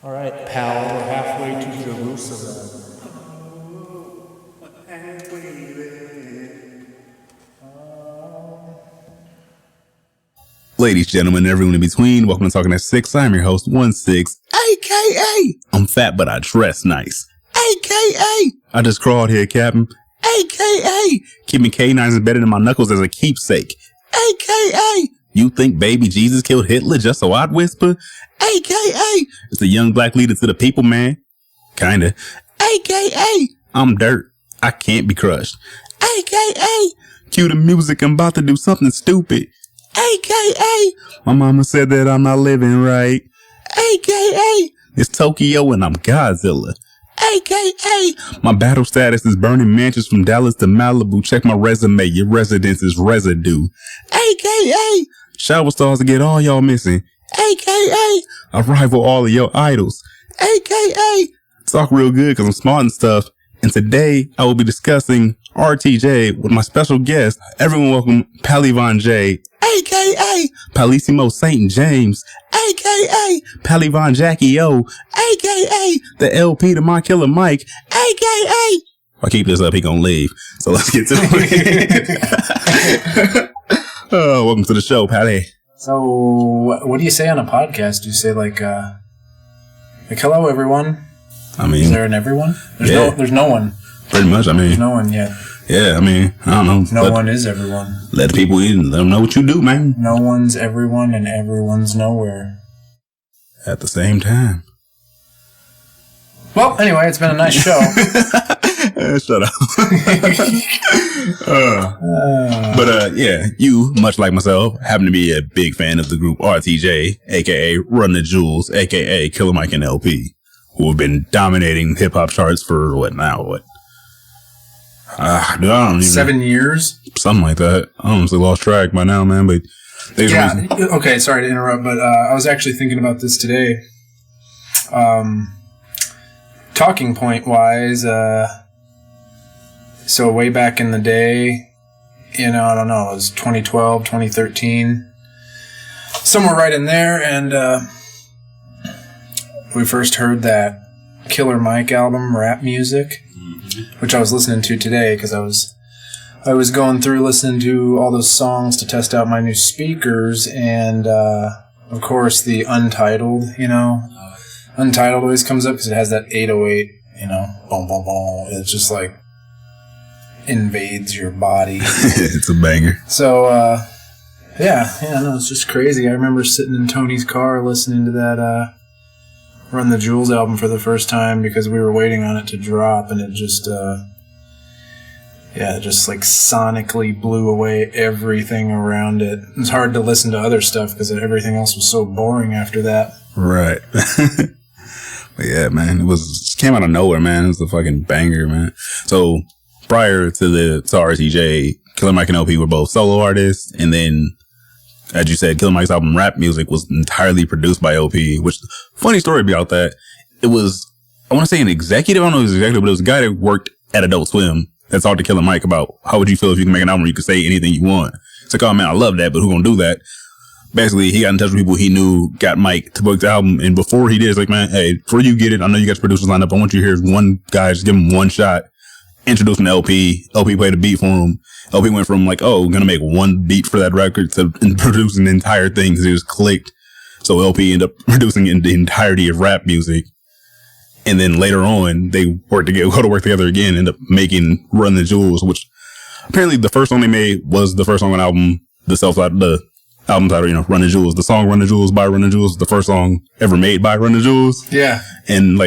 All right, pal, we're halfway to Jerusalem. Ladies, gentlemen, and everyone in between, welcome to Talking at 6. I'm your host, 16, a.k.a. I'm fat, but I dress nice, a.k.a. I just crawled here, Captain, a.k.a. keeping K9s embedded in my knuckles as a keepsake, a.k.a. You think baby Jesus killed Hitler just so I'd whisper, a.k.a. It's the young black leader to the people, man, kinda, a.k.a. I'm dirt, I can't be crushed, a.k.a. Cue the music, I'm about to do something stupid, a.k.a. my mama said that I'm not living right, a.k.a. it's Tokyo and I'm Godzilla, a.k.a. my battle status is burning mansions from Dallas to Malibu. Check my resume, your residence is residue, a.k.a. shower stars to get all y'all missing, a.k.a. I rival all of your idols, a.k.a. talk real good because I'm smart and stuff. And today I will be discussing RTJ with my special guest. Everyone welcome Palivon J, a.k.a. Palissimo St. James, a.k.a. Palivon Jackie O, a.k.a. the LP to my killer Mike, a.k.a. If I keep this up, he gonna leave. So let's get to it. Welcome to the show, Pally. So, what do you say on a podcast? Do you say like hello, everyone? I mean, is there an everyone? There's no one. Pretty much, I mean. There's no one yet. Yeah, I mean, I don't know. No one is everyone. Let people eat and let them know what you do, man. No one's everyone and everyone's nowhere. At the same time. Well, anyway, it's been a nice show. Shut up. Yeah, you, much like myself, happen to be a big fan of the group RTJ, a.k.a. Run the Jewels, a.k.a. Killer Mike and LP, who have been dominating hip-hop charts for, I don't even 7 years? Something like that. I honestly lost track by now, man, but... Yeah, okay, sorry to interrupt, but I was actually thinking about this today. Talking point-wise, so way back in the day, I don't know, it was 2012, 2013, somewhere right in there, and we first heard that Killer Mike album, Rap Music, which I was listening to today because I was going through listening to all those songs to test out my new speakers, and of course the Untitled, Untitled always comes up because it has that 808, boom, boom, boom. It's just like invades your body. It's a banger. So, it's just crazy. I remember sitting in Tony's car listening to that Run the Jewels album for the first time because we were waiting on it to drop, and it just, just like sonically blew away everything around it. It was hard to listen to other stuff because everything else was so boring after that. Right. But yeah, man, it came out of nowhere, man. It was a fucking banger, man. So prior to RTJ, Killer Mike and LP were both solo artists, and then, as you said, Killer Mike's album Rap Music was entirely produced by LP, which, funny story about that, it was, I want to say an executive, I don't know if it was executive, but it was a guy that worked at Adult Swim that talked to Killer Mike about how would you feel if you can make an album where you could say anything you want. It's like, oh man, I love that, but who gonna do that? Basically, he got in touch with people he knew, got Mike to book the album, and before he did, it's like, man, hey, before you get it, I know you guys producers lined up, I want you to hear one guy, just give him one shot, introduce him to LP, LP played a beat for him, LP went from like, oh, gonna make one beat for that record to producing the entire thing because it was clicked. So LP ended up producing the entirety of Rap Music. And then later on, they go to work together again, end up making Run the Jewels, which apparently the first song they made was the first song on the album, the album title, Run the Jewels. The song Run the Jewels by Run the Jewels, the first song ever made by Run the Jewels. Yeah. And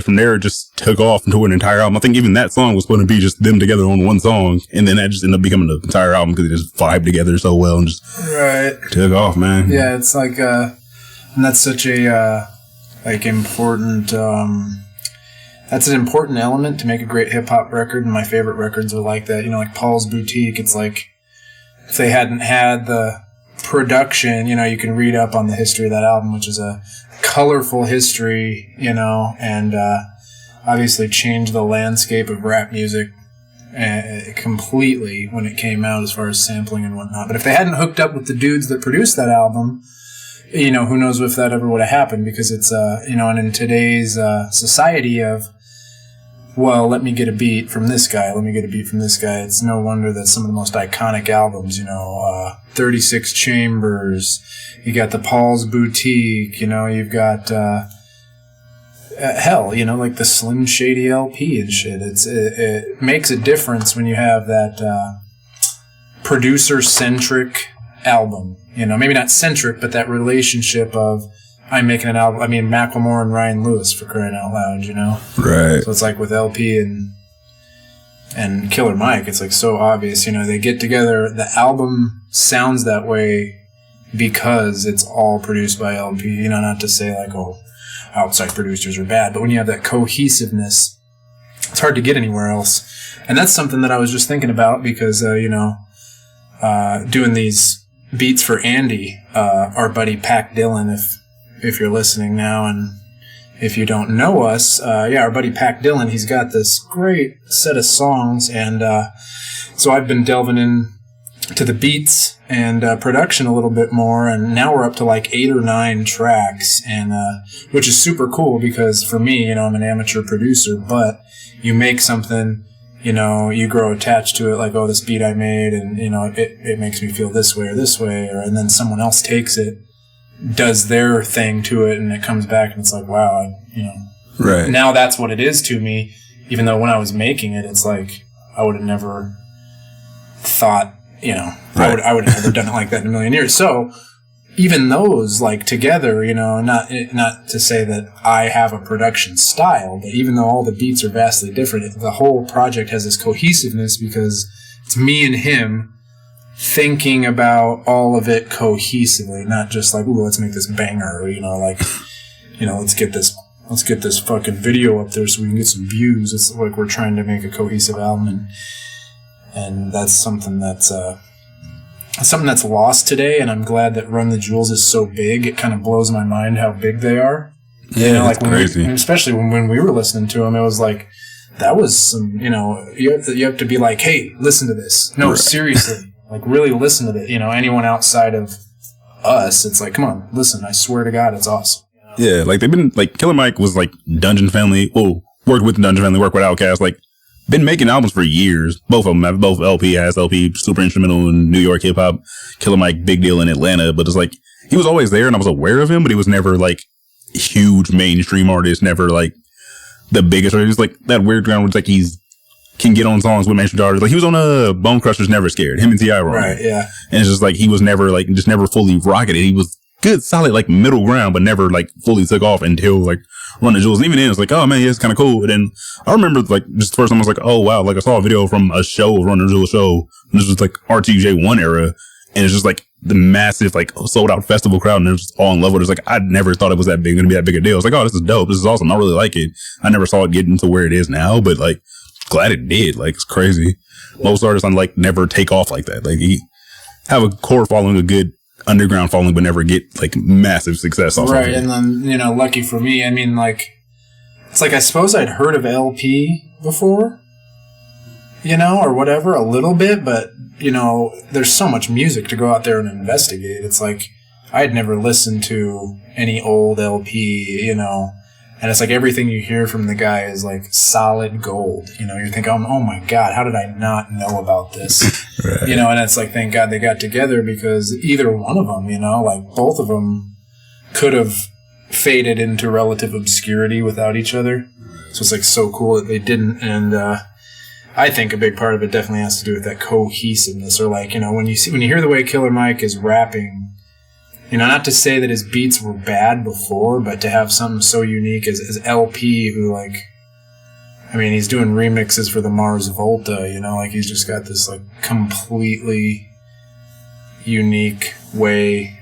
from there it just took off into an entire album. I think even that song was supposed to be just them together on one song, and then that just ended up becoming the entire album because they just vibed together so well and just took off, man. Yeah, it's like, and that's such a, important, that's an important element to make a great hip-hop record, and my favorite records are like that. Like Paul's Boutique, it's like, if they hadn't had the production, you can read up on the history of that album, which is a colorful history, and obviously changed the landscape of rap music completely when it came out as far as sampling and whatnot. But if they hadn't hooked up with the dudes that produced that album, who knows if that ever would have happened, because it's, and in today's society of, well, let me get a beat from this guy, it's no wonder that some of the most iconic albums, 36 Chambers, you got the Paul's Boutique, you've got, hell, like the Slim Shady LP and shit. It makes a difference when you have that producer-centric album. Maybe not centric, but that relationship of, I'm making an album. I mean, Macklemore and Ryan Lewis, for crying out loud, Right. So it's like with LP and Killer Mike, it's like so obvious, they get together. The album sounds that way because it's all produced by LP, not to say like, oh, outside producers are bad, but when you have that cohesiveness, it's hard to get anywhere else. And that's something that I was just thinking about because, doing these beats for Andy, our buddy Pac Dillon, if you're listening now, and if you don't know us, our buddy Pac Dillon, he's got this great set of songs, and so I've been delving in to the beats and production a little bit more, and now we're up to like 8 or 9 tracks, and which is super cool because for me, I'm an amateur producer, but you make something, you grow attached to it, like, oh, this beat I made, and it makes me feel this way, and then someone else takes it, does their thing to it, and it comes back, and it's like, wow, right. Now that's what it is to me, even though when I was making it, it's like, I would have never thought, right. I would have never done it like that in a million years. So even those, like, together, not to say that I have a production style, but even though all the beats are vastly different, the whole project has this cohesiveness because it's me and him thinking about all of it cohesively, not just like, ooh, let's make this banger, let's get this fucking video up there so we can get some views. It's like we're trying to make a cohesive album, and that's something that's lost today, and I'm glad that Run the Jewels is so big. It kind of blows my mind how big they are. Yeah, like crazy. Especially when we were listening to them, it was like, that was some, you have to be like, hey, listen to this. No, right. Seriously. Like, really listen to it. Anyone outside of us, it's like, come on, listen. I swear to God, it's awesome. Yeah, like, they've been, like, Killer Mike was, like, Dungeon Family. Well, worked with Dungeon Family, worked with Outkast. Like, been making albums for years. Both of them have, both LP has LP, super instrumental in New York hip hop. Killer Mike, big deal in Atlanta. But it's like, he was always there and I was aware of him, but he was never, like, huge mainstream artist, never, like, the biggest. Or he was, like, that weird ground where it's like can get on songs with mainstream artists. Like, he was on Bone Crusher's Never Scared. Him and T.I. were on. Right, yeah. And it's just like, he was never, like, just never fully rocketed. He was good, solid, like, middle ground, but never, like, fully took off until, like, Run the Jewels. And even then, it's like, oh, man, yeah, it's kind of cool. And then I remember, like, just the first time I was like, oh, wow. Like, I saw a video from a show, Run the Jewels show. And this was, like, RTJ 1 era. And it's just, like, the massive, like, sold-out festival crowd. And they're just all in love with it. It's like, I never thought it was that big, going to be that big a deal. It's like, oh, this is dope. This is awesome. I really like it. I never saw it getting to where it is now, but, like, glad it did. Like, it's crazy. Most artists, like, never take off like that. Like, he have a core following, a good underground following, but never get, like, massive success off right, of it. And then, lucky for me, I mean, like, it's like I suppose I'd heard of LP before, or whatever, a little bit, but, there's so much music to go out there and investigate. It's like, I'd never listened to any old LP, and it's like everything you hear from the guy is like solid gold. You're thinking, oh my God, how did I not know about this? Right. And it's like, thank God they got together, because either one of them, like both of them could have faded into relative obscurity without each other. So it's like so cool that they didn't. And I think a big part of it definitely has to do with that cohesiveness, or like, when you hear the way Killer Mike is rapping, not to say that his beats were bad before, but to have something so unique as LP, who, like, I mean, he's doing remixes for the Mars Volta, like, he's just got this, like, completely unique way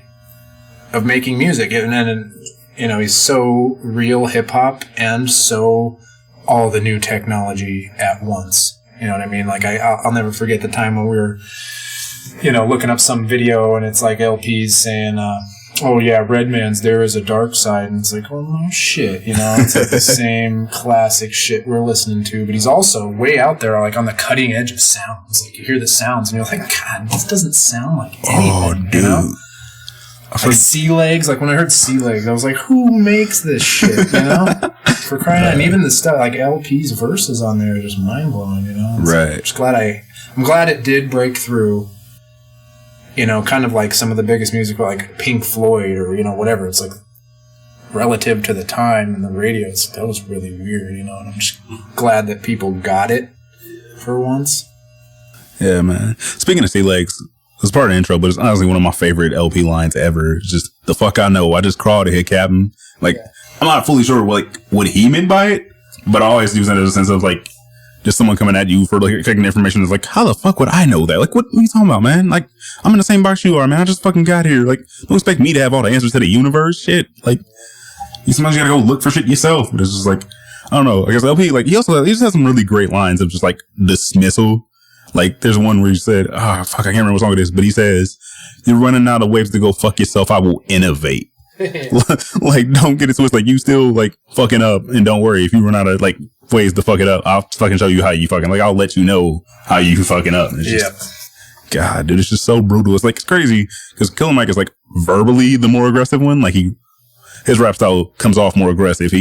of making music. And then, he's so real hip-hop and so all the new technology at once. You know what I mean? Like, I'll never forget the time when we were, looking up some video and it's like LPs saying, oh yeah, Redman's There Is a Dark Side. And it's like, oh no shit, it's like the same classic shit we're listening to. But he's also way out there, like on the cutting edge of sounds. Like, you hear the sounds and you're like, God, this doesn't sound like anything, Oh, dude. I Like Sea Legs, like when I heard Sea Legs, I was like, who makes this shit, you know? For crying out, and even the stuff, like LP's verses on there are just mind-blowing, you know? Right. I'm just I'm glad it did break through, you know, kind of like some of the biggest music, like Pink Floyd or, you know, whatever. It's like, relative to the time and the radio, that was really weird, you know? And I'm just glad that people got it for once. Yeah, man. Speaking of Sea Legs, it's part of the intro, but it's honestly one of my favorite LP lines ever. It's just, the fuck I know. I just crawled to hit Captain. Like, I'm not fully sure what he meant by it, but I always use it in a sense of like, just someone coming at you for like taking information is like, how the fuck would I know that? Like, what are you talking about, man? Like, I'm in the same box you are, man. I just fucking got here. Like, don't expect me to have all the answers to the universe. Shit. Like, you sometimes gotta go look for shit yourself. But it's just like, I don't know. I guess LP, like, he just has some really great lines of just like dismissal. Like, there's one where he said, fuck, I can't remember what song it is, but he says, you're running out of ways to go fuck yourself. I will innovate. Like, don't get it twisted. Like, you still, like, fucking up, and don't worry. If you run out of, like, ways to fuck it up, I'll fucking show you how you fucking, like, I'll let you know how you fucking up. It's just, God, dude, it's just so brutal. It's, like, it's crazy, because Killer Mike is, like, verbally the more aggressive one. Like, his rap style comes off more aggressive.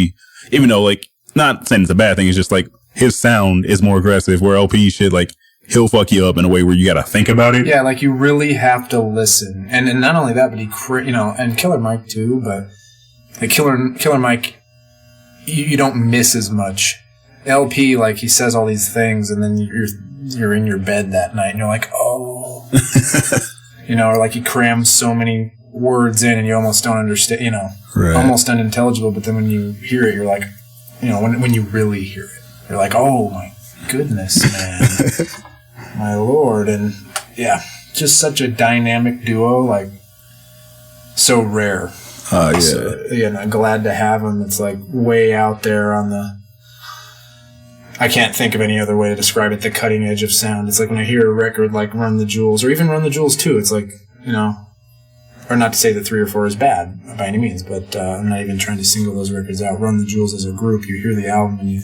Even though, like, not saying it's a bad thing, it's just, like, his sound is more aggressive, where LP shit, like, he'll fuck you up in a way where you gotta think about it. Yeah, like you really have to listen. And not only that, but you know, and Killer Mike too, but like Killer Mike, you don't miss as much. LP, like he says all these things and then you're in your bed that night and you're like, oh. You know, or like he crams so many words in and you almost don't understand, you know, right. Almost unintelligible, but then when you hear it, you're like, you know, when you really hear it, you're like, oh my goodness, man. My lord. And yeah, just such a dynamic duo, like so rare. Yeah. So, and I'm glad to have him. It's like way out there on I can't think of any other way to describe it, the cutting edge of sound. It's like when I hear a record like Run the Jewels, or even Run the Jewels 2, it's like, you know, or not to say that 3 or 4 is bad by any means, but I'm not even trying to single those records out. Run the Jewels as a group, you hear the album and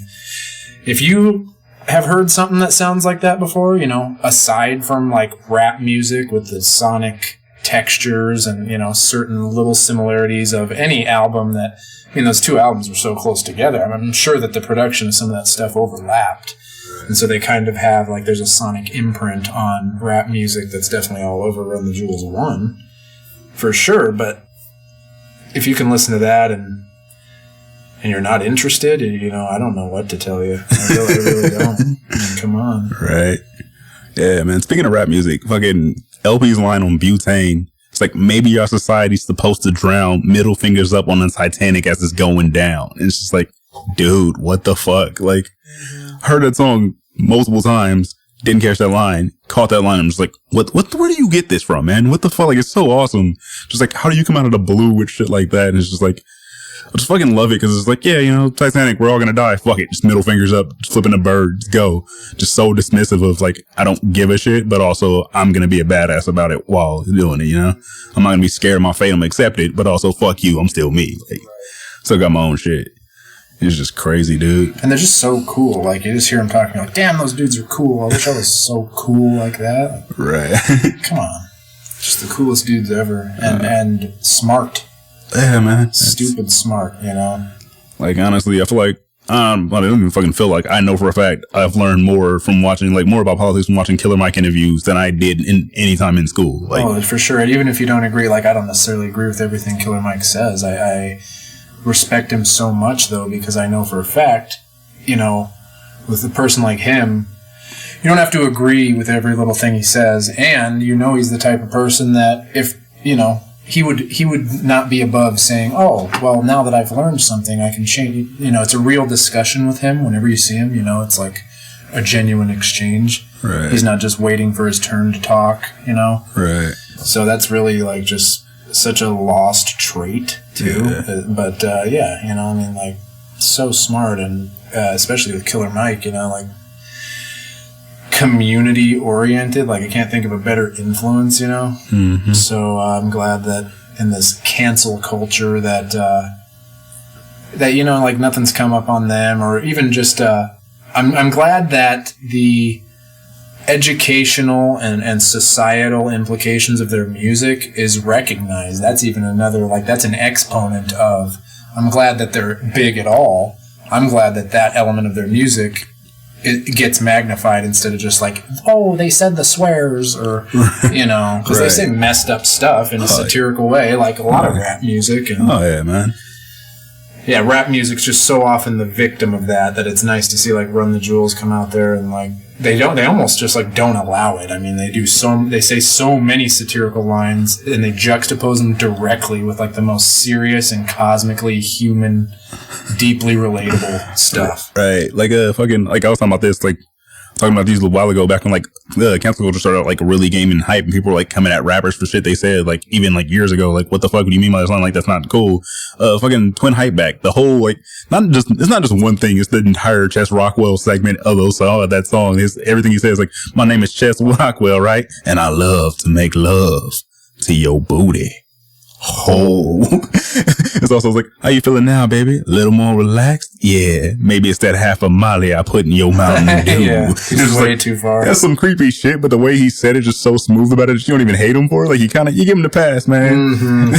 if you have heard something that sounds like that before, you know, aside from like rap music with the sonic textures and, you know, certain little similarities of any album that, I mean, those 2 albums were so close together. I'm sure that the production of some of that stuff overlapped. And so they kind of have, like, there's a sonic imprint on rap music that's definitely all over Run the Jewels 1, for sure. But if you can listen to that and you're not interested, you know, I don't know what to tell you. I really don't. I mean, come on. Right. Yeah, man. Speaking of rap music, fucking LP's line on Butane, it's like, maybe our society's supposed to drown, middle fingers up on the Titanic as it's going down. And it's just like, dude, what the fuck? Like, heard that song multiple times, didn't catch that line, caught that line. I'm just like, where do you get this from, man? What the fuck? Like, it's so awesome. Just like, how do you come out of the blue with shit like that? And it's just like, I just fucking love it because it's like, yeah, you know, Titanic, we're all gonna die. Fuck it. Just middle fingers up, just flipping a bird, go. Just so dismissive of like, I don't give a shit, but also I'm gonna be a badass about it while doing it, you know? I'm not gonna be scared of my fate, I'm gonna accept it, but also fuck you, I'm still me. Like, still got my own shit. It's just crazy, dude. And they're just so cool. Like, you just hear them talking, like, damn, those dudes are cool. I wish I was so cool like that. Right. Come on. Just the coolest dudes ever. And smart. Yeah, man. Stupid smart, you know? Like, honestly, I feel like, I don't even fucking feel like, I know for a fact I've learned more from watching, like, more about politics from watching Killer Mike interviews than I did in any time in school. Like, oh, for sure. And even if you don't agree, like, I don't necessarily agree with everything Killer Mike says. I respect him so much, though, because I know for a fact, you know, with a person like him, you don't have to agree with every little thing he says, and you know he's the type of person that if, you know, he would not be above saying, oh, well, now that I've learned something, I can change. You know, it's a real discussion with him. Whenever you see him, you know, it's like a genuine exchange. Right. He's not just waiting for his turn to talk, you know? Right. So that's really, like, just such a lost trait, too. Yeah. But, yeah, you know, I mean, like, so smart, and especially with Killer Mike, you know, like, community-oriented. Like, I can't think of a better influence, you know? Mm-hmm. So I'm glad that in this cancel culture that, you know, like, nothing's come up on them, or even just, I'm glad that the educational and societal implications of their music is recognized. That's even another, like, that's an exponent of, I'm glad that they're big at all. I'm glad that that element of their music, it gets magnified instead of just like, oh, they said the swears, or, you know, because they say messed up stuff in a satirical way, like a lot of rap music. And, oh, yeah, man. Yeah, rap music's just so often the victim of that it's nice to see, like, Run the Jewels come out there and, like, they almost just, like, don't allow it. I mean, they say so many satirical lines, and they juxtapose them directly with, like, the most serious and cosmically human, deeply relatable stuff. Right. Like, fucking, like, I was talking about this, like, talking about these a while ago, back when, like, the cancel culture started out, like, really gaining hype, and people were, like, coming at rappers for shit they said, like, even, like, years ago, like, what the fuck do you mean by that song? Like, that's not cool. Fucking Twin Hype Back, the whole, like, it's not just one thing, it's the entire Chess Rockwell segment of that song. It's everything he says, like, my name is Chess Rockwell, right? And I love to make love to your booty. Oh, it's also like, how you feeling now, baby? A little more relaxed? Yeah, maybe it's that half a Molly I put in your Mountain Dew. Yeah, it's way too far. That's some creepy shit, but the way he said it, just so smooth about it, that you don't even hate him for it. Like, you give him the pass, man. Mm-hmm.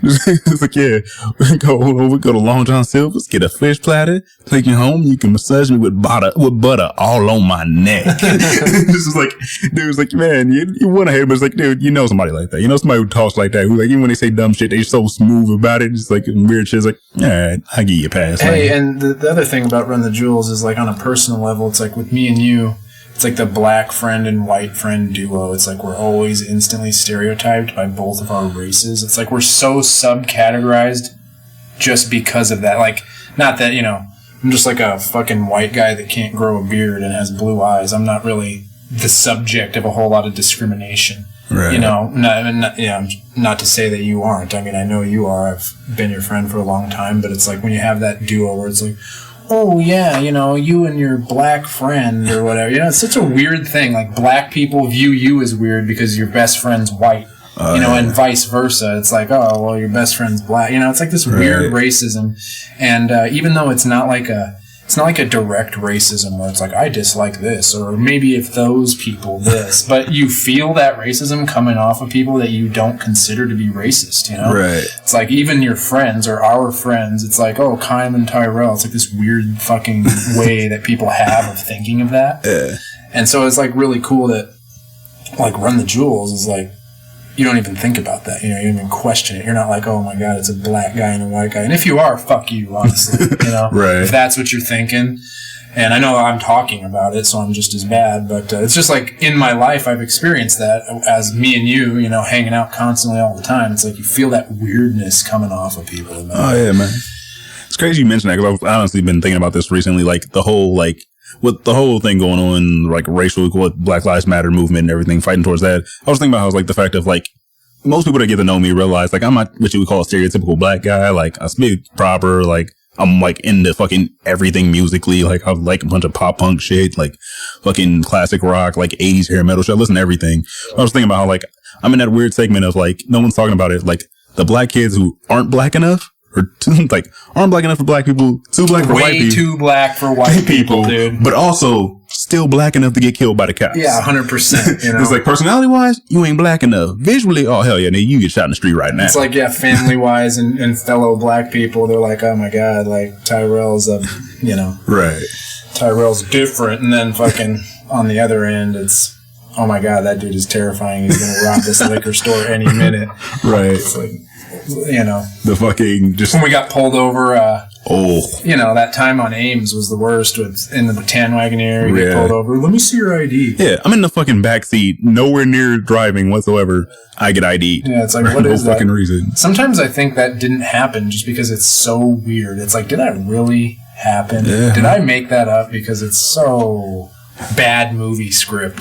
It's like, yeah, we go to Long John Silver's, get a fish platter, take you home, you can massage me with butter all on my neck. This is like, dude's like, man, you want to hate him, but it's like, dude, you know somebody like that. You know somebody who talks like that, who, like, even when they say dumb shit, they're so smooth about it. Just like weird shit. It's like, all right, I give you a pass. Hey, like, and the other thing about Run the Jewels is, like, on a personal level, it's like with me and you, it's like the black friend and white friend duo. It's like we're always instantly stereotyped by both of our races. It's like we're so subcategorized just because of that. Like, not that, you know, I'm just like a fucking white guy that can't grow a beard and has blue eyes. I'm not really the subject of a whole lot of discrimination. Right. You know, not to say that you aren't. I mean, I know you are. I've been your friend for a long time, but it's like when you have that duo where it's like, oh, yeah, you know, you and your black friend or whatever. You know, it's such a weird thing. Like, black people view you as weird because your best friend's white. You know, and vice versa. It's like, oh, well, your best friend's black. You know, it's like this weird racism. And even though it's not like a direct racism where it's like, I dislike this, or maybe if those people this, but you feel that racism coming off of people that you don't consider to be racist, you know? Right. It's like even your friends or our friends, it's like, oh, Kyle and Tyrell. It's like this weird fucking way that people have of thinking of that. Yeah. And so it's like really cool that, like, Run the Jewels is like, you don't even think about that. You know, you don't even question it. You're not like, oh my God, it's a black guy and a white guy. And if you are, fuck you, honestly. You know, right. If that's what you're thinking. And I know I'm talking about it, so I'm just as bad. But it's just like in my life, I've experienced that as me and you know, hanging out constantly all the time. It's like you feel that weirdness coming off of people. Man. Oh, yeah, man. It's crazy you mention that because I've honestly been thinking about this recently. Like the whole, like, with the whole thing going on, like racial equality, Black Lives Matter movement and everything, fighting towards that. I was thinking about how, like, the fact of, like, most people that get to know me realize, like, I'm not what you would call a stereotypical black guy. Like, I speak proper. Like, I'm, like, into fucking everything musically. Like, I like a bunch of pop punk shit, like, fucking classic rock, like 80s hair metal shit. I listen to everything. I was thinking about how, like, I'm in that weird segment of, like, no one's talking about it. Like, the black kids who aren't black enough, or like aren't black enough for black people, too black for white people, way too black for white people, dude. But also still black enough to get killed by the cops. Yeah, 100%. You know? It's like personality wise, you ain't black enough. Visually, oh hell yeah, you get shot in the street right now. It's like, yeah, family wise and fellow black people, they're like, oh my God, like Tyrell's you know, right? Tyrell's different, and then fucking on the other end, it's, oh my God, that dude is terrifying. He's gonna rob this liquor store any minute. Right. It's like, you know, the fucking just when we got pulled over. You know, that time on Ames was the worst. In the tan Wagoneer, you get pulled over. Let me see your ID. Yeah, I'm in the fucking back seat, nowhere near driving whatsoever. I get ID'd. Yeah, it's like, what is no fucking that? Reason. Sometimes I think that didn't happen just because it's so weird. It's like, did that really happen? Yeah. Did I make that up because it's so bad movie script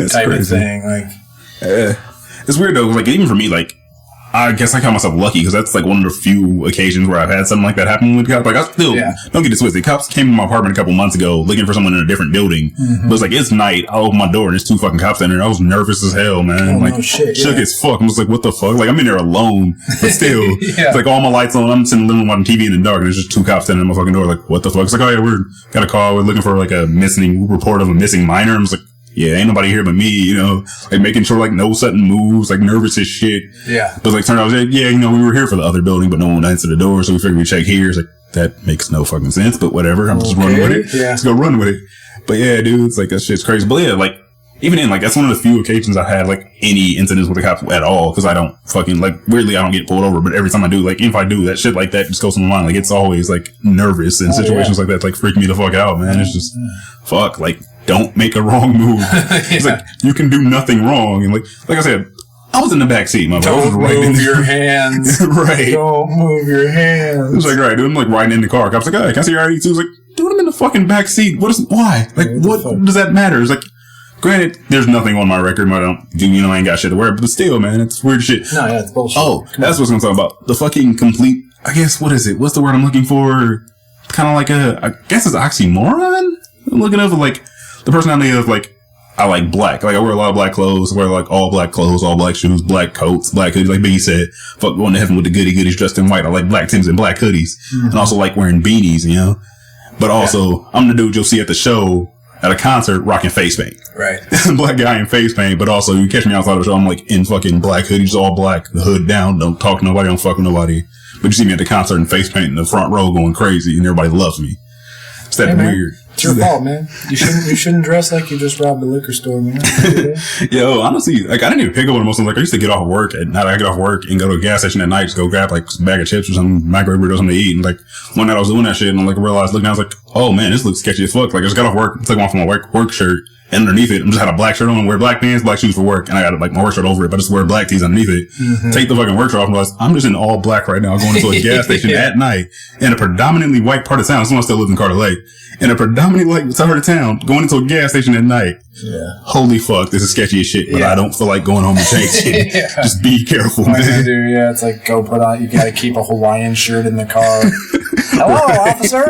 type crazy. of thing? Like, it's weird though. Like, even for me, like, I guess I count myself lucky because that's like one of the few occasions where I've had something like that happen with cops. Like, I still don't get it twisted. Cops came to my apartment a couple months ago looking for someone in a different building. But it's like, it's night. I open my door and there's 2 fucking cops in there. I was nervous as hell, man. Like, shook as fuck. I'm just like, what the fuck? Like, I'm in there alone, but still, it's like all my lights on. I'm sitting in the living room watching TV in the dark, and there's just 2 cops standing at my fucking door. Like, what the fuck? It's like, oh yeah, we're got a call. We're looking for like a missing report of a missing minor. I'm just like, yeah, ain't nobody here but me, you know, like making sure like no sudden moves, like nervous as shit. Yeah. But like turned out, like, yeah, you know, we were here for the other building, but no one answered the door. So we figured we'd check here. It's like, that makes no fucking sense, but whatever. I'm just running with it. Yeah. Let's go run with it. But yeah, dude, it's like, that shit's crazy. But yeah, like, even in like, that's one of the few occasions I've had like any incidents with the cops at all. Cause I don't fucking like, weirdly, I don't get pulled over, but every time I do, like, if I do, that shit like that just goes to my mind. Like, it's always like nervous and situations like that, like freak me the fuck out, man. It's just, fuck, like, don't make a wrong move. It's like, you can do nothing wrong. And like I said, I was in the back seat, my Don't move your hands. Right. Don't move your hands. It was like, right, dude, I'm like riding in the car. Cop's like, hey, can I see your ID too? It's like, dude, I'm in the fucking back seat. Why? Like, what does that matter? It's like, granted, there's nothing on my record. I don't do, you know, I ain't got shit to wear, but still, man, it's weird shit. No, yeah, it's bullshit. Oh, that's what I'm talking about. The fucking complete, I guess, what is it? What's the word I'm looking for? Kind of like I guess it's oxymoron? I'm looking over, like, the personality of, like, I like black. Like, I wear a lot of black clothes. I wear, like, all black clothes, all black shoes, black coats, black hoodies. Like Biggie said, fuck going to heaven with the goody goodies dressed in white. I like black Timbs and black hoodies. And also like wearing beanies, you know? But also, I'm the dude you'll see at the show, at a concert, rocking face paint. Right. Black guy in face paint, but also, you catch me outside of the show, I'm like in fucking black hoodies, all black, the hood down, don't talk to nobody, don't fuck with nobody. But you see me at the concert in face paint in the front row going crazy, and everybody loves me. It's that weird. It's your fault, man. You shouldn't dress like you just robbed a liquor store, man. Yo, honestly, like, I didn't even pick up on most of them. Like, I used to get off work at night. I get off work and go to a gas station at night, just go grab, like, a bag of chips or something, microwave or something to eat. And, like, one night I was doing that shit and, like, I realized, looking, I was like, oh, man, this looks sketchy as fuck. Like, I just got off work, took off my work shirt, and underneath it, I just had a black shirt on, wear black pants, black shoes for work, and I got, like, my work shirt over it, but I just wear black tees underneath it. Take the fucking work shirt off and realize, I'm just in all black right now, going into a gas station at night in a predominantly white part of town. Someone still lives in Carter Lake. In a predominantly white part of town, going into a gas station at night. Yeah. Holy fuck, this is sketchy as shit, but I don't feel like going home and change it. Just be careful, man. Yeah, it's like, go put on, you gotta keep a Hawaiian shirt in the car. Hello, officer?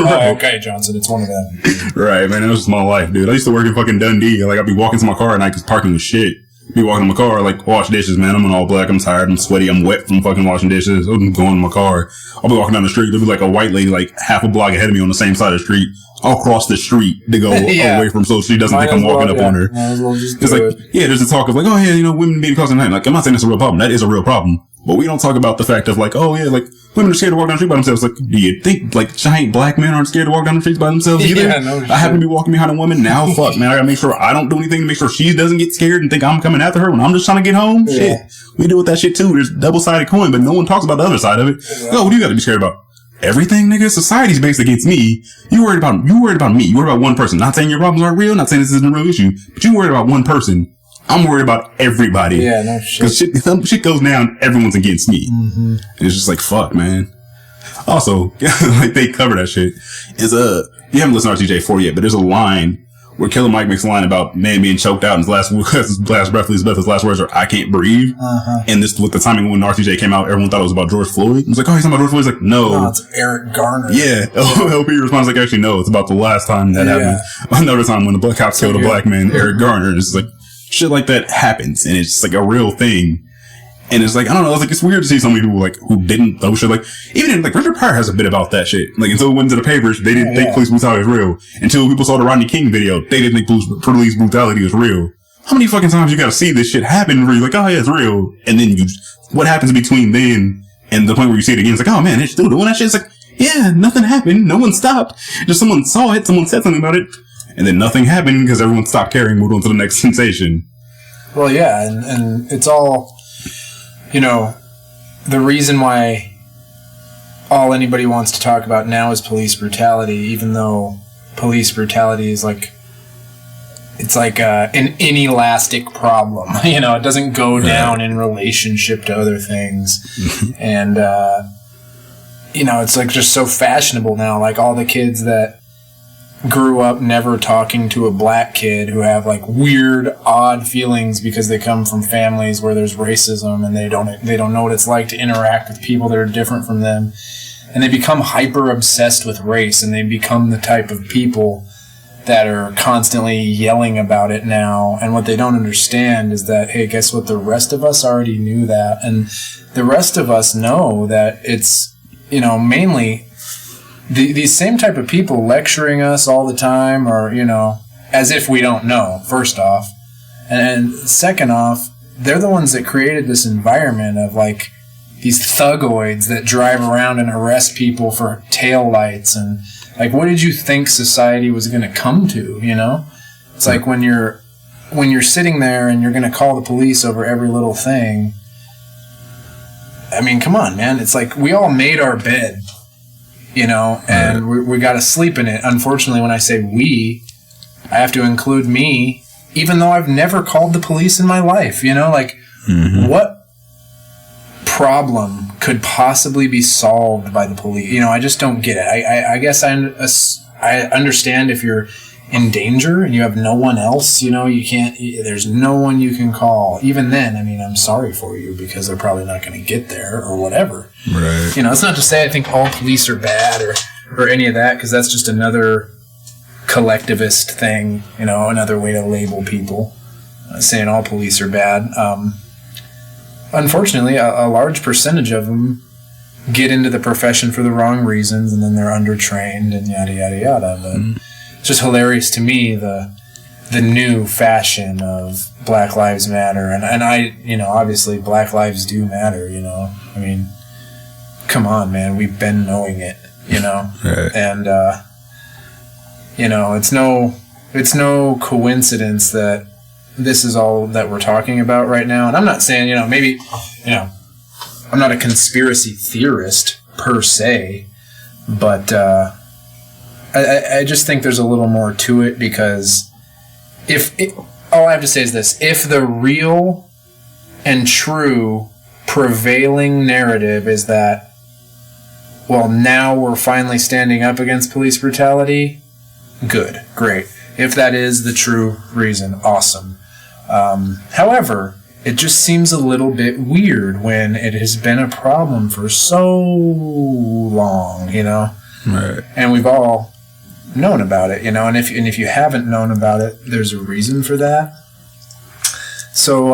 Right. Oh, okay, Johnson, it's one of them. Right, man, that was just my life, dude. I used to work in fucking Dundee. Like, I'd be walking to my car at night because parking was shit. Be walking in my car, like, wash dishes, man. I'm in all black. I'm tired. I'm sweaty. I'm wet from fucking washing dishes. I'm going in my car. I'll be walking down the street. There'll be like a white lady, like, half a block ahead of me on the same side of the street. I'll cross the street to go away from so she doesn't think I'm walking up on her. It's like, there's a talk of like, oh yeah, you know, women being causing night. Like, I'm not saying it's a real problem. That is a real problem. But we don't talk about the fact of like, oh yeah, like, women are scared to walk down the street by themselves. Like, do you think like giant black men aren't scared to walk down the streets by themselves either? I happen to be walking behind a woman now. Fuck, man, I gotta make sure I don't do anything to make sure she doesn't get scared and think I'm coming after her when I'm just trying to get home. Shit, we deal with that shit too. There's double-sided coin, but no one talks about the other side of it. Oh, what do you got to be scared about? Everything, nigga. Society's based against me. You worried about me. You worried about one person. Not saying your problems aren't real. Not saying this isn't a real issue. But you worried about one person. I'm worried about everybody. Yeah, no shit. Because shit goes down, everyone's against me. And it's just like, fuck, man. Also, like, they cover that shit. You haven't listened to RTJ 4 yet, but there's a line where Killer Mike makes a line about man being choked out and his last breath, his last words are, I can't breathe. And this, with the timing when RTJ came out, everyone thought it was about George Floyd. It was like, oh, he's talking about George Floyd. He's like, no. It's Eric Garner. Yeah. LP responds like, actually, no, it's about the last time that happened. Another time when the black cops killed a black man, Eric Garner. And it's like, shit like that happens. And it's just like a real thing. And it's like, I don't know, it's like, it's weird to see so many people like, who didn't know shit. Like, even in, like, Richard Pryor has a bit about that shit. Like, until it went to the papers, they didn't think police brutality was real. Until people saw the Rodney King video, they didn't think police brutality was real. How many fucking times you gotta see this shit happen where you're like, oh yeah, it's real. And then what happens between then and the point where you see it again? It's like, oh man, they're still doing that shit. It's like, yeah, nothing happened. No one stopped. Just someone saw it. Someone said something about it. And then nothing happened because everyone stopped caring, moved on to the next sensation. Well, yeah, and it's all, you know, the reason why all anybody wants to talk about now is police brutality, even though police brutality is like, it's like an inelastic problem. You know, it doesn't go down in relationship to other things. And, you know, it's like just so fashionable now. Like all the kids that grew up never talking to a black kid who have like weird, odd feelings because they come from families where there's racism and they don't know what it's like to interact with people that are different from them. And they become hyper obsessed with race, and they become the type of people that are constantly yelling about it now. And what they don't understand is that, hey, guess what? The rest of us already knew that. And the rest of us know that it's, you know, mainly these same type of people lecturing us all the time, or, you know, as if we don't know, first off. And second off, they're the ones that created this environment of, like, these thugoids that drive around and arrest people for taillights. And, like, what did you think society was going to come to, you know? It's like when you're sitting there and you're going to call the police over every little thing. I mean, come on, man. It's like we all made our bed, you know, and we got to sleep in it. Unfortunately, when I say we, I have to include me, even though I've never called the police in my life, you know? Like, what problem could possibly be solved by the police? You know, I just don't get it. I guess I understand if you're in danger and you have no one else, you know, there's no one you can call. Even then, I mean, I'm sorry for you because they're probably not going to get there or whatever. Right. You know, it's not to say I think all police are bad or any of that, because that's just another collectivist thing, you know, another way to label people, saying all police are bad. Unfortunately, a large percentage of them get into the profession for the wrong reasons, and then they're undertrained and yada, yada, yada. But it's just hilarious to me, the new fashion of Black Lives Matter. And I, you know, obviously Black lives do matter, you know. I mean, come on, man. We've been knowing it, you know. Right. And, you know, it's no coincidence that this is all that we're talking about right now. And I'm not saying, you know, maybe, you know, I'm not a conspiracy theorist per se, but I just think there's a little more to it, because all I have to say is this: if the real and true prevailing narrative is that, well, now we're finally standing up against police brutality, good, great. If that is the true reason, awesome. However, it just seems a little bit weird when it has been a problem for so long, you know? Right. And we've all known about it, you know? And if you haven't known about it, there's a reason for that. So,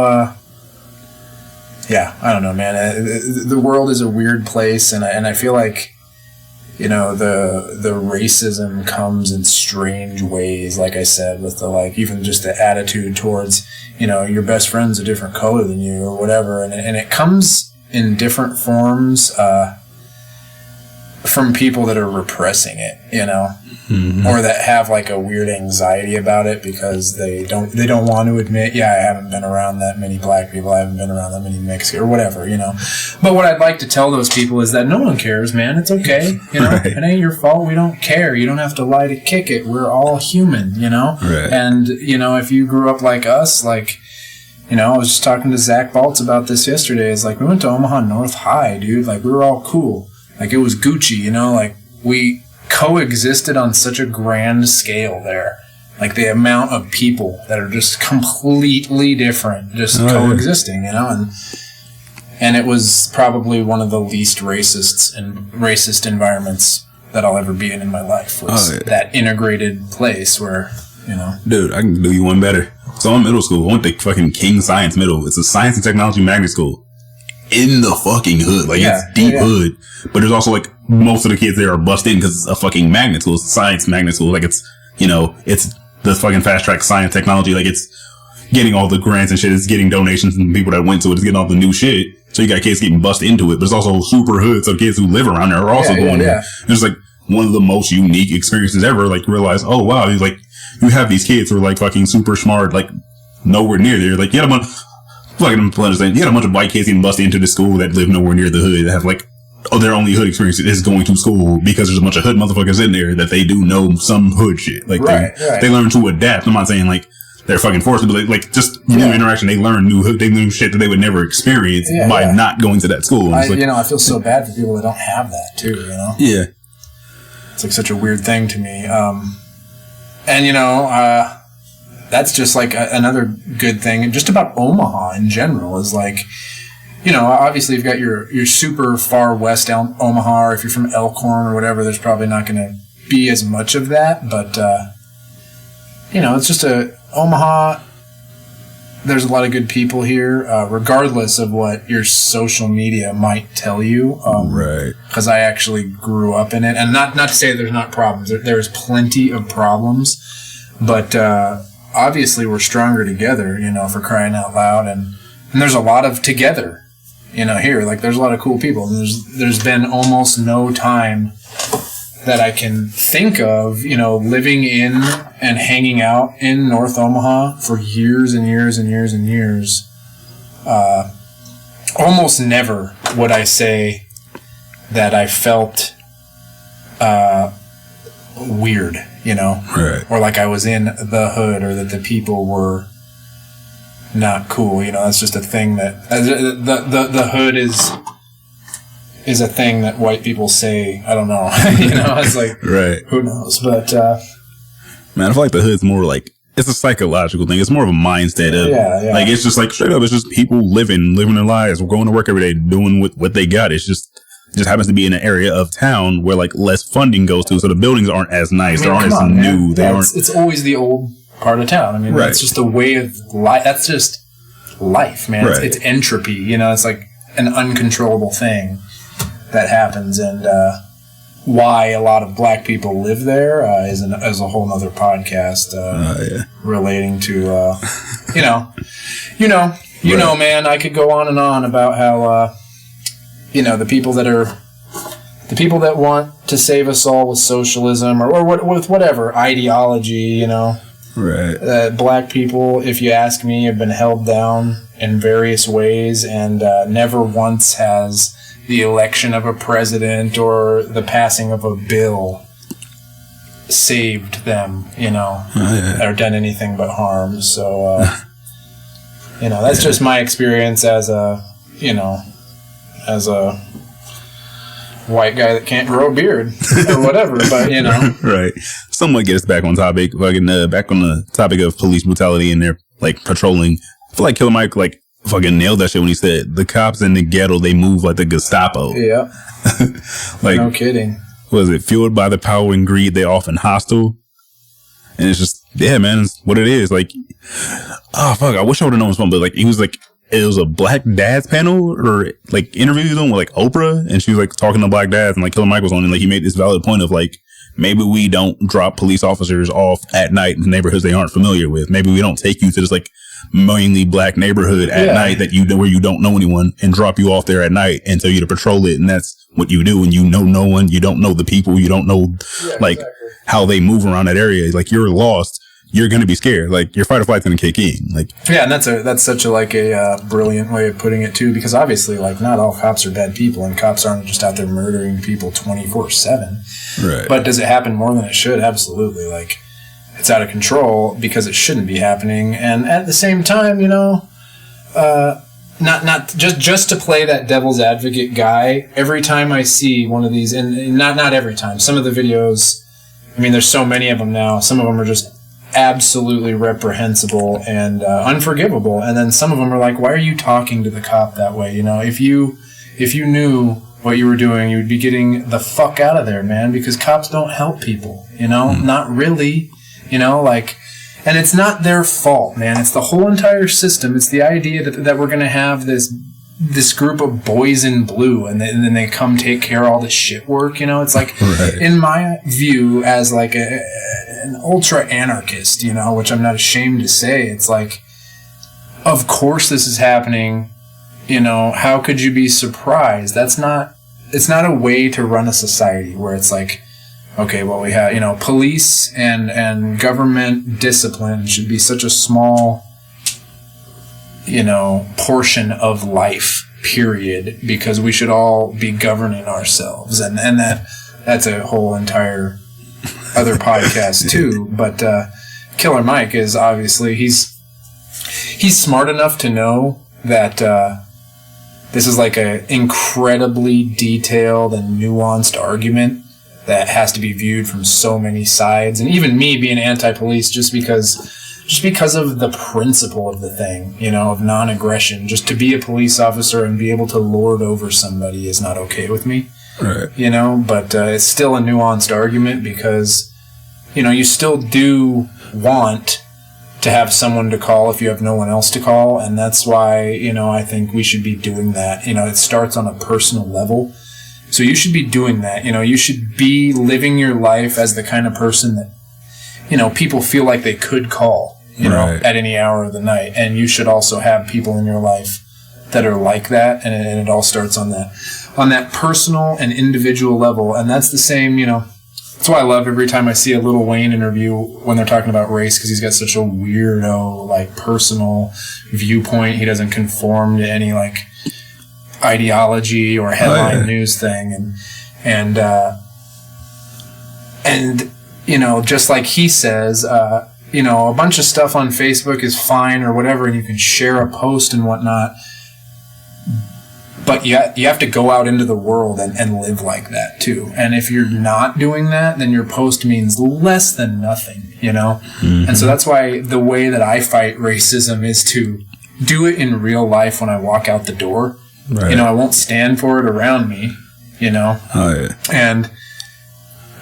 yeah, I don't know, man. The world is a weird place, and I feel like, you know, the racism comes in strange ways, like I said, with the, like, even just the attitude towards, you know, your best friend's a different color than you or whatever. And it comes in different forms from people that are repressing it, you know, or that have like a weird anxiety about it because they don't want to admit, yeah, I haven't been around that many black people, I haven't been around that many Mexicans or whatever, you know. But what I'd like to tell those people is that no one cares, man. It's okay, you know. Right. It ain't your fault. We don't care. You don't have to lie to kick it. We're all human, you know. Right. And you know, if you grew up like us, like, you know, I was just talking to Zach Baltz about this yesterday. It's like, we went to Omaha North High, dude. Like, we were all cool. Like, it was Gucci, you know. Like, we coexisted on such a grand scale there. Like, the amount of people that are just completely different, just coexisting, you know. And it was probably one of the least racist environments that I'll ever be in my life. Was that integrated place where, you know. Dude, I can do you one better. So I'm middle school. I went to fucking King Science Middle. It's a science and technology magnet school. In the fucking hood. Like, it's deep hood. But there's also, like, most of the kids there are bussed in because it's a fucking magnet school. It's a science magnet school. Like, it's, you know, it's the fucking fast track science technology. Like, it's getting all the grants and shit. It's getting donations from people that went to it. It's getting all the new shit. So you got kids getting bussed into it. But it's also super hood. So kids who live around there are also going there. It's like one of the most unique experiences ever. Like, you realize, oh, wow. He's like, you have these kids who are, like, fucking super smart, like, nowhere near there. Like, you had a bunch of white kids getting busted into the school that live nowhere near the hood that have, like, their only hood experience is going to school because there's a bunch of hood motherfuckers in there that they do know some hood shit. Like, they learn to adapt. I'm not saying, like, they're fucking forced, but, like just new interaction. They learn new shit that they would never experience by not going to that school. I feel so bad for people that don't have that, too, you know? Yeah. It's, like, such a weird thing to me. And, that's just like another good thing. And just about Omaha in general is like, obviously you've got your super far west Omaha, or if you're from Elkhorn or whatever, there's probably not going to be as much of that. But, it's just Omaha. There's a lot of good people here, regardless of what your social media might tell you. Right. Because I actually grew up in it. And not to say there's not problems. There's plenty of problems. But obviously we're stronger together, for crying out loud. And there's a lot of together, here. Like, there's a lot of cool people. And there's been almost no time that I can think of, living in and hanging out in North Omaha for years and years and years and years. Almost never would I say that I felt weird, right. Or like I was in the hood, or that the people were not cool. That's just a thing that the hood is a thing that white people say. I don't know. It's like, right. Who knows? But man, I feel like the hood's more like, it's a psychological thing. It's more of a mindset of like, it's just like straight up, it's just people living their lives. We're going to work every day, doing what they got. It just happens to be in an area of town where like less funding goes to, so the buildings aren't as nice. They aren't as new. They aren't. It's always the old part of town. I mean, right. That's just the way of life. That's just life, man. Right. It's entropy. It's like an uncontrollable thing that happens, and why a lot of black people live there is a whole nother podcast relating to man. I could go on and on about how the people that want to save us all with socialism or with whatever ideology, right. Black people, if you ask me, have been held down in various ways, and never once has the election of a president or the passing of a bill saved them, or done anything but harm. So, that's just my experience as a white guy that can't grow a beard or whatever, but right. Somewhat get us back on topic, back on the topic of police brutality and their like patrolling. I feel like Killer Mike fucking nailed that shit when he said the cops in the ghetto, they move like the Gestapo. Yeah. Like, no kidding. Was it fueled by the power and greed? They're often hostile. And it's just, yeah, man, it's what it is. Like, oh, fuck, I wish I would have known something, but like, he was like, it was a black dads panel or like interviews on with like Oprah, and she was like talking to black dads, and like Killer Mike was on, and like he made this valid point of like, maybe we don't drop police officers off at night in neighborhoods they aren't familiar with. Maybe we don't take you to this like mainly black neighborhood at night that where you don't know anyone, and drop you off there at night and tell you to patrol it, and that's what you do. And you know no one, you don't know the people, you don't know how they move around that area. Like, you're lost, you're gonna be scared. Like, your fight or flight's gonna kick in. Like, yeah, and that's such a brilliant way of putting it too, because obviously like not all cops are bad people, and cops aren't just out there murdering people 24/7. Right. But does it happen more than it should? Absolutely. Like, it's out of control because it shouldn't be happening. And at the same time, not just to play that devil's advocate guy, every time I see one of these, and not every time, some of the videos, I mean, there's so many of them now, some of them are just absolutely reprehensible and unforgivable, and then some of them are like, why are you talking to the cop that way? If you knew what you were doing, you would be getting the fuck out of there, man, because cops don't help people, not really, and it's not their fault, man. It's the whole entire system. It's the idea that we're going to have this group of boys in blue, and then they come take care of all this shit work, It's like, right. In my view, as like an ultra anarchist, which I'm not ashamed to say, it's like, of course this is happening. How could you be surprised? It's not a way to run a society where it's like, okay, well, we have, police and government discipline should be such a small, portion of life, period, because we should all be governing ourselves. And that's a whole entire other podcast too. But Killer Mike is obviously, he's smart enough to know that this is like a incredibly detailed and nuanced argument that has to be viewed from so many sides. And even me being anti-police just because of the principle of the thing, you know, of non-aggression. Just to be a police officer and be able to lord over somebody is not okay with me. Right. You know, but it's still a nuanced argument because, you know, you still do want to have someone to call if you have no one else to call. And that's why, you know, I think we should be doing that. You know, it starts on a personal level. So you should be doing that. You know, you should be living your life as the kind of person that, you know, people feel like they could call, you know, at any hour of the night. And you should also have people in your life that are like that. And it all starts on that personal and individual level. And that's the same, you know, that's why I love every time I see a Lil Wayne interview when they're talking about race, because he's got such a weirdo, like, personal viewpoint. He doesn't conform to any, like, ideology or headline news thing. And you know, just like he says, you know, a bunch of stuff on Facebook is fine or whatever, and you can share a post and whatnot. But you have to go out into the world and live like that, too. And if you're not doing that, then your post means less than nothing, you know? Mm-hmm. And so that's why the way that I fight racism is to do it in real life when I walk out the door. Right. You know, I won't stand for it around me, you know? Oh, yeah.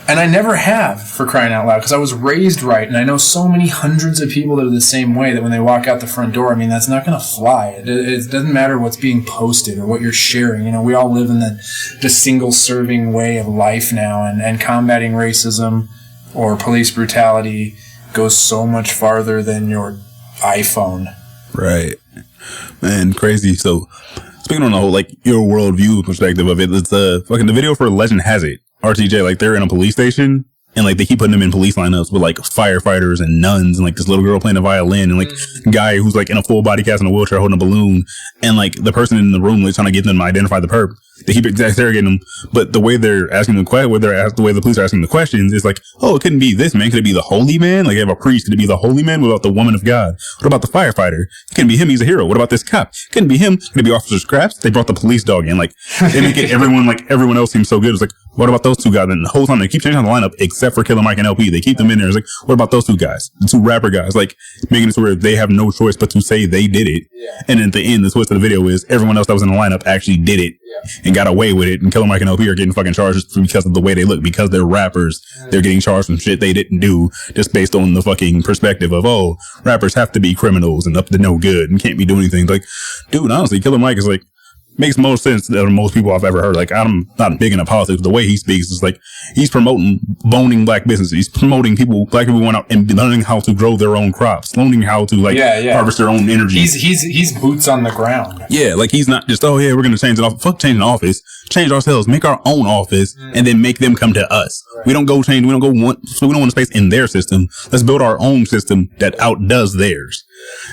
And I never have, for crying out loud, because I was raised right, and I know so many hundreds of people that are the same way, that when they walk out the front door, I mean, that's not going to fly. It doesn't matter what's being posted or what you're sharing. You know, we all live in the single-serving way of life now, and combating racism or police brutality goes so much farther than your iPhone. Right. Man, crazy. So, speaking on the whole, like, your worldview perspective of it, it's fucking the video for Legend Has It. RTJ, like, they're in a police station, and, like, they keep putting them in police lineups with, like, firefighters and nuns, and, like, this little girl playing a violin, and, like, guy who's, like, in a full body cast in a wheelchair holding a balloon, and, like, the person in the room, like, trying to get them to identify the perp. They keep interrogating them, but the way they're asking the the way the police are asking the questions is like, oh, it couldn't be this man. Could it be the holy man? Like, you have a priest. Could it be the holy man without the woman of God? What about the firefighter? It couldn't be him. He's a hero. What about this cop? It couldn't be him. Could it be Officer Scraps? They brought the police dog in. Like, they make it everyone else seems so good. It's like, what about those two guys? And the whole time they keep changing the lineup except for Killer Mike and LP. They keep them in there. It's like, what about those two guys? The two rapper guys, like, making it to where they have no choice but to say they did it. Yeah. And at the end, the twist of the video is everyone else that was in the lineup actually did it and got away with it. And Killer Mike and LP are getting fucking charged because of the way they look, because they're rappers. They're getting charged from shit they didn't do just based on the fucking perspective of, oh, rappers have to be criminals and up to no good and can't be doing anything. Like, dude, honestly, Killer Mike is like, makes most sense than most people I've ever heard. Like, I'm not big into politics. The way he speaks is like, he's promoting owning black businesses. He's promoting black people going out and learning how to grow their own crops, learning how to harvest their own energy. He's boots on the ground. Yeah, like, he's not just, oh yeah, we're going to change it off. Fuck changing office. Change ourselves, make our own office, and then make them come to us. Right. We don't want a space in their system. Let's build our own system that outdoes theirs.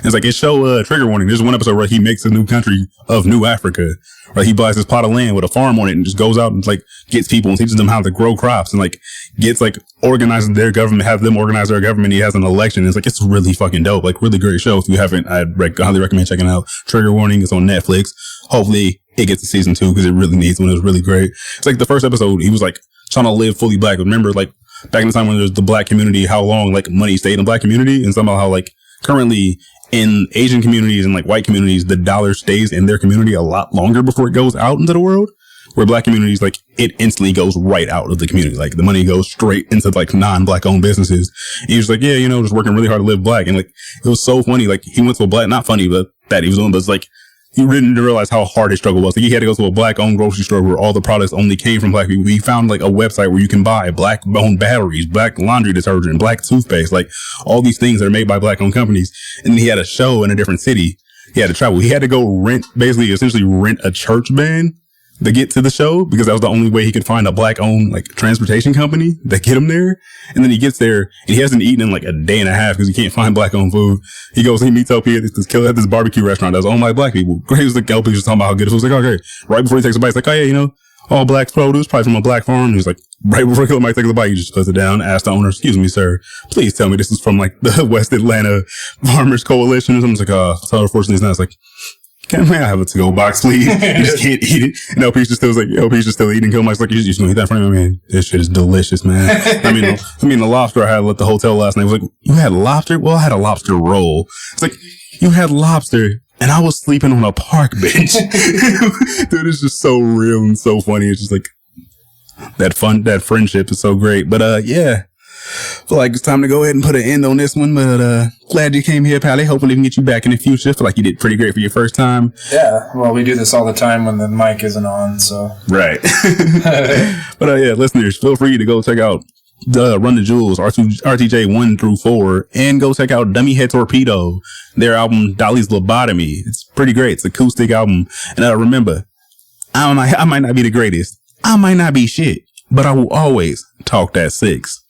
It's like, it show trigger warning. There's one episode where he makes a new country of New Africa. Right? He buys this plot of land with a farm on it and just goes out and like gets people and teaches them how to grow crops and like gets like organizing their government, have them organize their government. He has an election. It's like, it's really fucking dope. Like, really great show. If you haven't, I'd highly recommend checking out. Trigger warning. It's on Netflix. Hopefully it gets to season 2 because it really needs one. It was really great. It's like the first episode, he was like trying to live fully black. Remember, like, back in the time when there's the black community, how long like money stayed in the black community, and somehow how like currently in Asian communities and like white communities, the dollar stays in their community a lot longer before it goes out into the world. Where black communities, like, it instantly goes right out of the community. Like, the money goes straight into like non-black owned businesses. And he was like, yeah, you know, just working really hard to live black. And like, it was so funny. Like, he went to a black, not funny, but that he was doing, but it's like, he didn't realize how hard his struggle was. Like, he had to go to a black owned grocery store where all the products only came from black people. He found like a website where you can buy black owned batteries, black laundry detergent, black toothpaste, like all these things that are made by black owned companies. And then he had a show in a different city. He had to travel. He had to go essentially rent a church van to get to the show because that was the only way he could find a black owned like transportation company that get him there. And then he gets there and he hasn't eaten in like a day and a half because he can't find black owned food. He goes, he meets LP at this barbecue restaurant that's owned by black people. He was like, LP was talking about how good it was. Like, okay. Right before he takes a bite, he's like, oh yeah, you know, all black produce, probably from a black farm. He's like, right before Killer Mike takes a bite, he just puts it down, asks the owner, excuse me, sir, please tell me this is from like the West Atlanta Farmers Coalition or something. It's like, so unfortunately it's not. It's like, Can I have a to-go box, please? You just can't eat it. And LP's just still was like, LP's just still eating. Mike's like, you just gonna eat that for me, man. This shit is delicious, man. I mean, the lobster I had at the hotel last night was like, you had lobster? Well, I had a lobster roll. It's like, you had lobster and I was sleeping on a park bench. Dude, it's just so real and so funny. It's just like that friendship is so great. But, yeah. Feel like it's time to go ahead and put an end on this one, but glad you came here, Pally. Hopefully we can get you back in the future. Feel like you did pretty great for your first time. Yeah, well, we do this all the time when the mic isn't on, so. Right. But yeah, listeners, feel free to go check out Run the Jewels, RTJ 1 through 4, and go check out Dummy Head Torpedo, their album Dolly's Lobotomy. It's pretty great. It's an acoustic album. And remember, I might not be the greatest. I might not be shit, but I will always talk that 6.